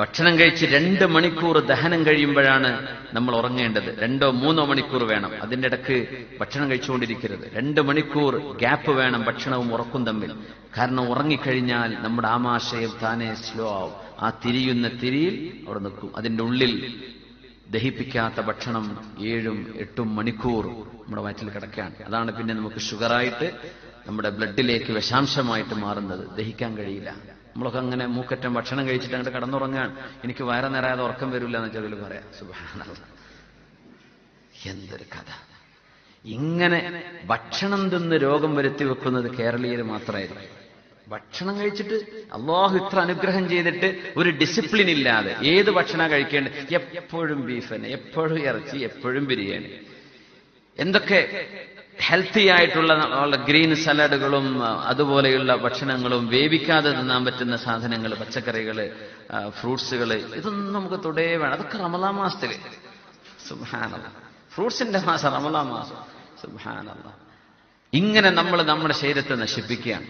ഭക്ഷണം കഴിച്ച് 2 മണിക്കൂർ ദഹനം കഴിയുമ്പോഴാണ് നമ്മൾ ഉറങ്ങേണ്ടത്. 2-3 മണിക്കൂർ വേണം. അതിന്റെ ഇടക്ക് ഭക്ഷണം കഴിച്ചുകൊണ്ടിരിക്കരുത്. 2 മണിക്കൂർ ഗ്യാപ്പ് വേണം ഭക്ഷണവും ഉറക്കും തമ്മിൽ. കാരണം ഉറങ്ങിക്കഴിഞ്ഞാൽ നമ്മുടെ ആമാശയം താനെ സ്ലോ ആവും. ആ തിരിയുന്ന തിരിയിൽ അവിടെ നിൽക്കും. അതിന്റെ ഉള്ളിൽ ദഹിപ്പിക്കാത്ത ഭക്ഷണം 7-8 മണിക്കൂർ നമ്മുടെ വയറ്റിൽ കിടക്കുകയാണ്. അതാണ് പിന്നെ നമുക്ക് ഷുഗറായിട്ട് നമ്മുടെ ബ്ലഡിലേക്ക് വിഷാംശമായിട്ട് മാറുന്നത്. ദഹിക്കാൻ കഴിയില്ല. നമ്മളൊക്കെ അങ്ങനെ മൂക്കറ്റം ഭക്ഷണം കഴിച്ചിട്ട് അങ്ങോട്ട് കടന്നുറങ്ങാൻ എനിക്ക് വയറ് നിറയാതെ ഉറക്കം വരില്ല എന്ന് ചെറിയ പറയാം. സുബ്ഹാനല്ലാഹ്, എന്തൊരു കഥ! ഇങ്ങനെ ഭക്ഷണം തിന്ന് രോഗം വരുത്തി വെക്കുന്നത് കേരളീയർ മാത്രമായിരിക്കും. ഭക്ഷണം കഴിച്ചിട്ട് അല്ലാഹു ഇത്ര അനുഗ്രഹം ചെയ്തിട്ട് ഒരു ഡിസിപ്ലിൻ ഇല്ലാതെ ഏത് ഭക്ഷണം കഴിക്കേണ്ടത്? എപ്പോഴും ബീഫ് തന്നെ, എപ്പോഴും ഇറച്ചി, എപ്പോഴും ബിരിയാണി. എന്തൊക്കെ ഹെൽത്തി ആയിട്ടുള്ള ഗ്രീൻ സലാഡുകളും അതുപോലെയുള്ള ഭക്ഷണങ്ങളും വേവിക്കാതെ തിന്നാൻ പറ്റുന്ന സാധനങ്ങൾ, പച്ചക്കറികള്, ഫ്രൂട്ട്സുകള്, ഇതൊന്നും നമുക്ക് തൊടേ വേണം. അതൊക്കെ റമളാൻ മാസത്തില്. സുബ്ഹാനല്ലാഹ്, ഫ്രൂട്ട്സിന്റെ മാസം റമളാൻ മാസം. സുബ്ഹാനല്ലാഹ്. ഇങ്ങനെ നമ്മൾ നമ്മുടെ ശരീരത്തെ നശിപ്പിക്കുകയാണ്.